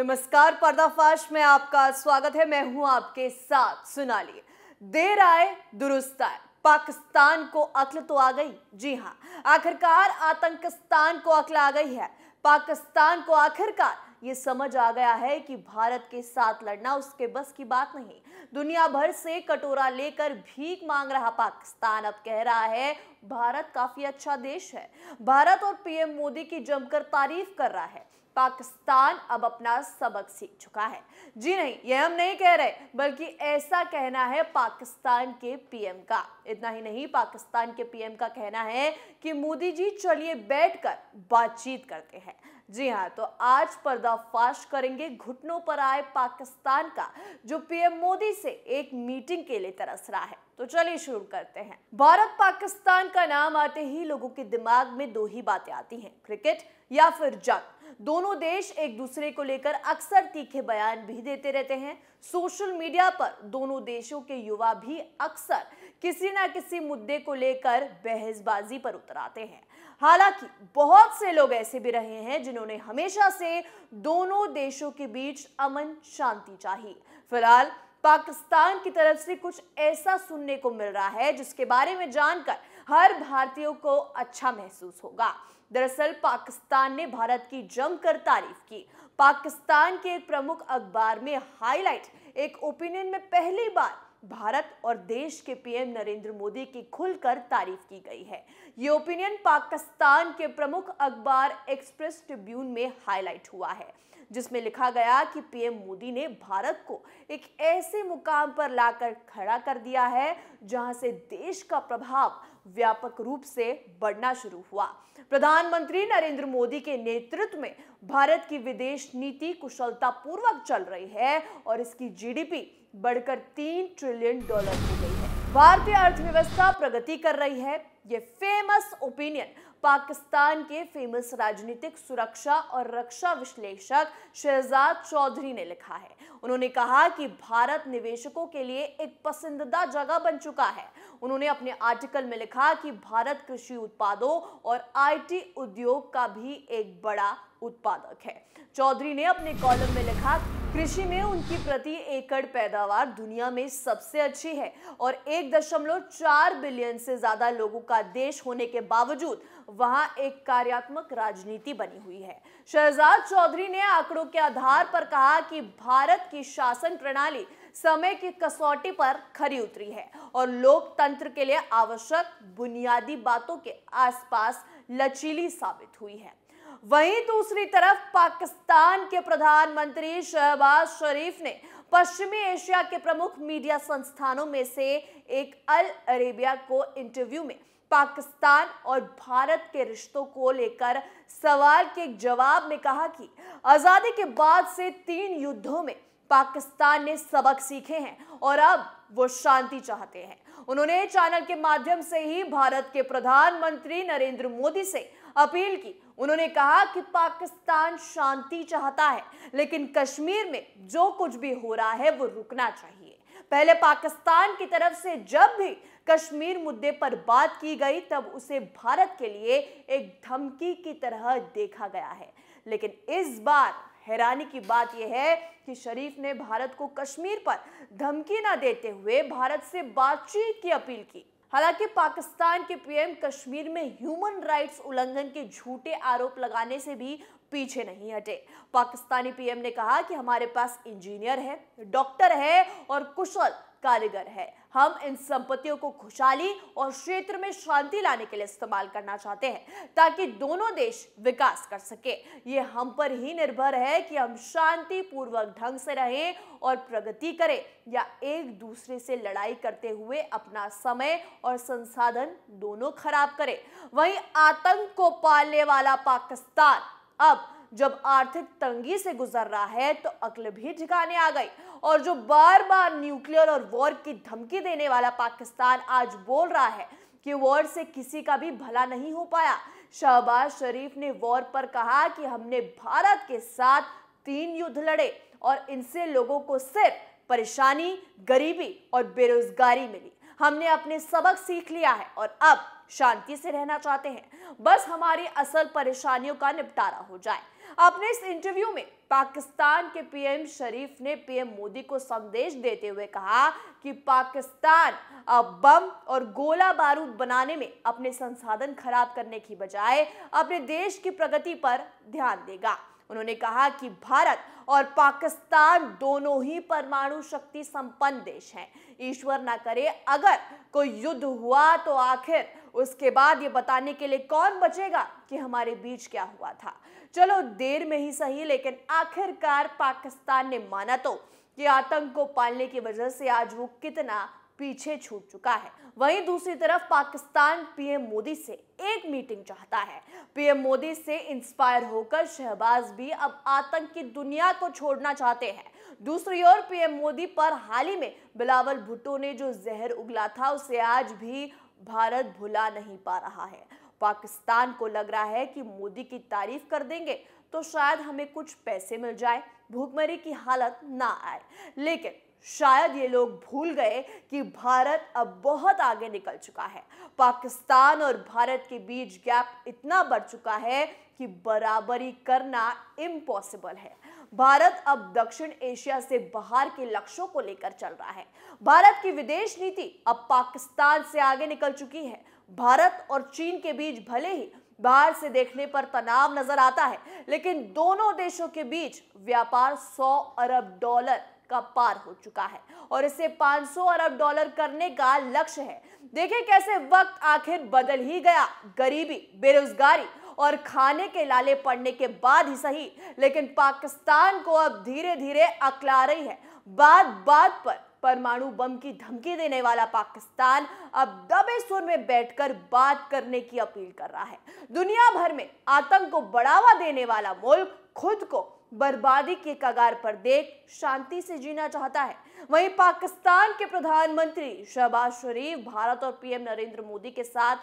नमस्कार, पर्दाफाश में आपका स्वागत है। मैं हूं आपके साथ सोनाली। देर आए दुरुस्त आए, पाकिस्तान को अक्ल तो आ गई। जी हां, आखिरकार आतंकिस्तान को अक्ल आ गई है। पाकिस्तान को आखिरकार ये समझ आ गया है कि भारत के साथ लड़ना उसके बस की बात नहीं। दुनिया भर से कटोरा लेकर भीख मांग रहा पाकिस्तान अब कह रहा है भारत काफी अच्छा देश है। भारत और पीएम मोदी की जमकर तारीफ कर रहा है। पाकिस्तान अब अपना सबक सीख चुका है। जी नहीं, ये हम नहीं कह रहे, बल्कि ऐसा कहना है पाकिस्तान के पीएम का। इतना ही नहीं, पाकिस्तान के पीएम का कहना है कि मोदी जी चलिए बैठकर बातचीत करते हैं। जी हाँ, तो आज पर्दाफाश करेंगे घुटनों पर आए पाकिस्तान का, जो पीएम मोदी से एक मीटिंग के लिए तरस रहा है। तो चलिए शुरू करते हैं। भारत पाकिस्तान का नाम आते ही लोगों के दिमाग में दो ही बातें आती हैं, क्रिकेट या फिर जंग। दोनों देश एक दूसरे को लेकर अक्सर तीखे बयान भी देते रहते हैं। सोशल मीडिया पर दोनों देशों के युवा भी अक्सर किसी ना किसी मुद्दे को लेकर बहसबाजी पर उतर आते हैं। हालांकि बहुत से लोग ऐसे भी रहे हैं जिन्होंने हमेशा से दोनों देशों के बीच अमन शांति चाहिए। फिलहाल पाकिस्तान की तरफ से कुछ ऐसा सुनने को मिल रहा है जिसके बारे में जानकर हर भारतीय को अच्छा महसूस होगा। दरअसल पाकिस्तान ने भारत की जमकर तारीफ की। पाकिस्तान के एक प्रमुख अखबार में हाईलाइट एक ओपिनियन में पहली बार भारत और देश के पीएम नरेंद्र मोदी की खुलकर तारीफ की गई है। ये ओपिनियन पाकिस्तान के प्रमुख अखबार एक्सप्रेस ट्रिब्यून में हाईलाइट हुआ है, जिसमें लिखा गया कि पीएम मोदी ने भारत को एक ऐसे मुकाम पर लाकर खड़ा कर दिया है जहां से देश का प्रभाव व्यापक रूप से बढ़ना शुरू हुआ। प्रधानमंत्री नरेंद्र मोदी के नेतृत्व में भारत की विदेश नीति कुशलतापूर्वक चल रही है और इसकी जीडीपी बढ़कर $3 ट्रिलियन हो गई है। भारतीय अर्थव्यवस्था प्रगति कर रही है। ये फेमस ओपिनियन पाकिस्तान के फेमस राजनीतिक सुरक्षा और रक्षा विश्लेषक शहजाद चौधरी ने लिखा है। उन्होंने कहा कि भारत निवेशकों के लिए एक पसंदीदा जगह बन चुका है। उन्होंने अपने आर्टिकल में लिखा कि भारत कृषि उत्पादों और आईटी उद्योग का भी एक बड़ा उत्पादक है। चौधरी ने अपने कॉलम में लिखा, कृषि में उनकी प्रति एकड़ पैदावार दुनिया में सबसे अच्छी है और 1.4 बिलियन से ज्यादा लोगों का देश होने के बावजूद वहां एक कार्यात्मक राजनीति बनी हुई है। शहजाद चौधरी ने आंकड़ों के आधार पर कहा कि भारत की शासन प्रणाली समय की कसौटी पर खरी उतरी है और लोकतंत्र के लिए आवश्यक बुनियादी बातों के आसपास लचीली साबित हुई है। वहीं दूसरी तरफ पाकिस्तान के प्रधानमंत्री शहबाज शरीफ ने पश्चिमी एशिया के प्रमुख मीडिया संस्थानों में से एक अल अरेबिया को इंटरव्यू में पाकिस्तान और भारत के रिश्तों को लेकर सवाल के एक जवाब में कहा कि आजादी के बाद से 3 युद्धों में पाकिस्तान ने सबक सीखे हैं और अब वो शांति चाहते हैं। उन्होंने चैनल के माध्यम से ही भारत के प्रधानमंत्री नरेंद्र मोदी से अपील की। उन्होंने कहा कि पाकिस्तान शांति चाहता है, लेकिन कश्मीर में जो कुछ भी हो रहा है वो रुकना चाहिए। पहले पाकिस्तान की तरफ से जब भी कश्मीर मुद्दे पर बात की गई तब उसे भारत के लिए एक धमकी की तरह देखा गया है, लेकिन इस बार हैरानी की बात यह है कि शरीफ ने भारत को कश्मीर पर धमकी न देते हुए भारत से बातचीत की अपील की। हालांकि पाकिस्तान के पीएम कश्मीर में ह्यूमन राइट्स उल्लंघन के झूठे आरोप लगाने से भी पीछे नहीं हटे। पाकिस्तानी पीएम ने कहा कि हमारे पास इंजीनियर है, डॉक्टर है और कुशल कारीगर है। हम इन संपत्तियों को खुशहाली और क्षेत्र में शांति लाने के लिए इस्तेमाल करना चाहते हैं ताकि दोनों देश विकास कर सके। ये हम पर ही निर्भर है कि हम शांतिपूर्वक ढंग से रहें और प्रगति करें या एक दूसरे से लड़ाई करते हुए अपना समय और संसाधन दोनों खराब करें। वहीं आतंक को पालने वाला पाकिस्तान अब जब आर्थिक तंगी से गुजर रहा है तो अक्ल भी ठिकाने आ गई और जो बार बार न्यूक्लियर और वॉर की धमकी देने वाला पाकिस्तान आज बोल रहा है कि वॉर से किसी का भी भला नहीं हो पाया। शहबाज शरीफ ने वॉर पर कहा कि हमने भारत के साथ 3 युद्ध लड़े और इनसे लोगों को सिर्फ परेशानी, गरीबी और बेरोजगारी मिली। हमने अपने सबक सीख लिया है और अब शांति से रहना चाहते हैं, बस हमारी असल परेशानियों का निपटारा हो जाए। अपने इस इंटरव्यू में पाकिस्तान के पीएम शरीफ ने पीएम मोदी को संदेश देते हुए कहा कि पाकिस्तान अब बम और गोला बारूद बनाने में अपने संसाधन खराब करने की बजाय अपने देश की प्रगति पर ध्यान देगा। उन्होंने कहा कि भारत और पाकिस्तान दोनों ही परमाणु शक्ति संपन्न देश हैं। ईश्वर ना करे अगर कोई युद्ध हुआ तो आखिर उसके बाद ये बताने के लिए कौन बचेगा कि हमारे बीच क्या हुआ था। चलो देर में ही सही, लेकिन आखिरकार पाकिस्तान ने माना तो कि आतंक को पालने की वजह से आज वो कितना पीछे छूट चुका है। वहीं दूसरी तरफ पाकिस्तान पीएम मोदी से एक मीटिंग चाहता है। पीएम मोदी से इंस्पायर होकर शहबाज भी अब आतंक की दुनिया को छोड़ना चाहते हैं। दूसरी ओर पीएम मोदी पर हाल ही में बिलावल भुट्टो ने जो जहर उगला था उसे आज भी भारत भुला नहीं पा रहा है। पाकिस्तान को लग रहा है कि मोदी की तारीफ कर देंगे तो शायद हमें कुछ पैसे मिल जाए, भूखमरी की हालत ना आए। लेकिन शायद ये लोग भूल गए कि भारत अब बहुत आगे निकल चुका है। पाकिस्तान और भारत के बीच गैप इतना बढ़ चुका है कि बराबरी करना इम्पॉसिबल है। भारत अब दक्षिण एशिया से बाहर के लक्ष्यों को लेकर चल रहा है। भारत की विदेश नीति अब पाकिस्तान से आगे निकल चुकी है। भारत और चीन के बीच भले ही बाहर से देखने पर तनाव नजर आता है, लेकिन दोनों देशों के बीच व्यापार 100 अरब डॉलर का पार हो चुका है और इसे 500 अरब डॉलर करने का लक्ष्य है। देखिए कैसे वक्त आखिर बदल ही गया। गरीबी, बेरोजगारी और खाने के लाले पड़ने के बाद ही सही, लेकिन पाकिस्तान को अब धीरे धीरे अकला रही है। बात बात पर परमाणु बम की धमकी देने वाला पाकिस्तान अब दबे सुर में बैठकर बात करने की अपील कर रहा है। दुनिया भर में आतंक को बढ़ावा देने वाला मुल्क खुद को बर्बादी के कगार पर देख शांति से जीना चाहता है। वहीं पाकिस्तान के प्रधानमंत्री शहबाज शरीफ भारत और पीएम नरेंद्र मोदी के साथ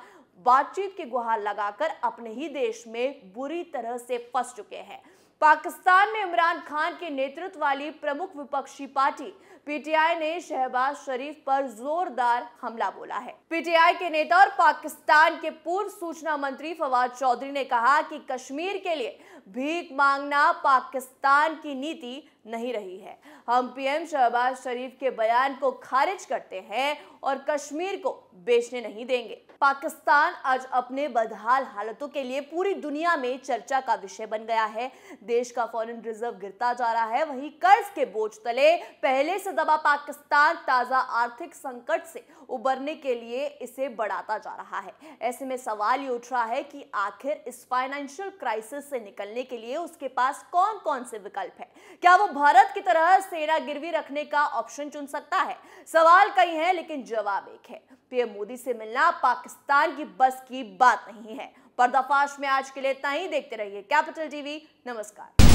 बातचीत की गुहार लगाकर अपने ही देश में बुरी तरह से फंस चुके हैं। पाकिस्तान में इमरान खान के नेतृत्व वाली प्रमुख विपक्षी पार्टी पीटीआई ने शहबाज शरीफ पर जोरदार हमला बोला है। पीटीआई के नेता और पाकिस्तान के पूर्व सूचना मंत्री फवाद चौधरी ने कहा कि कश्मीर के लिए भीख मांगना पाकिस्तान की नीति नहीं रही है। हम पीएम शहबाज शरीफ के बयान को खारिज करते हैं और कश्मीर को बेचने नहीं देंगे। पाकिस्तान आज अपने बदहाल हालातों के लिए पूरी दुनिया में चर्चा का विषय बन गया है। देश का फॉरेन रिजर्व गिरता जा रहा है, वहीं कर्ज के बोझ तले पहले से दबा पाकिस्तान ताजा आर्थिक संकट से उबरने के लिए इसे बढ़ाता जा रहा है। ऐसे में सवाल ये उठ रहा है कि आखिर इस फाइनेंशियल क्राइसिस से निकलने के लिए उसके पास कौन कौन से विकल्प है। क्या वो भारत की तरह सेना गिरवी रखने का ऑप्शन चुन सकता है? सवाल कई हैं, लेकिन जवाब एक है। पीएम मोदी से मिलना पाकिस्तान की बस की बात नहीं है। पर्दाफाश में आज के लिए इतना ही। देखते रहिए कैपिटल टीवी। नमस्कार।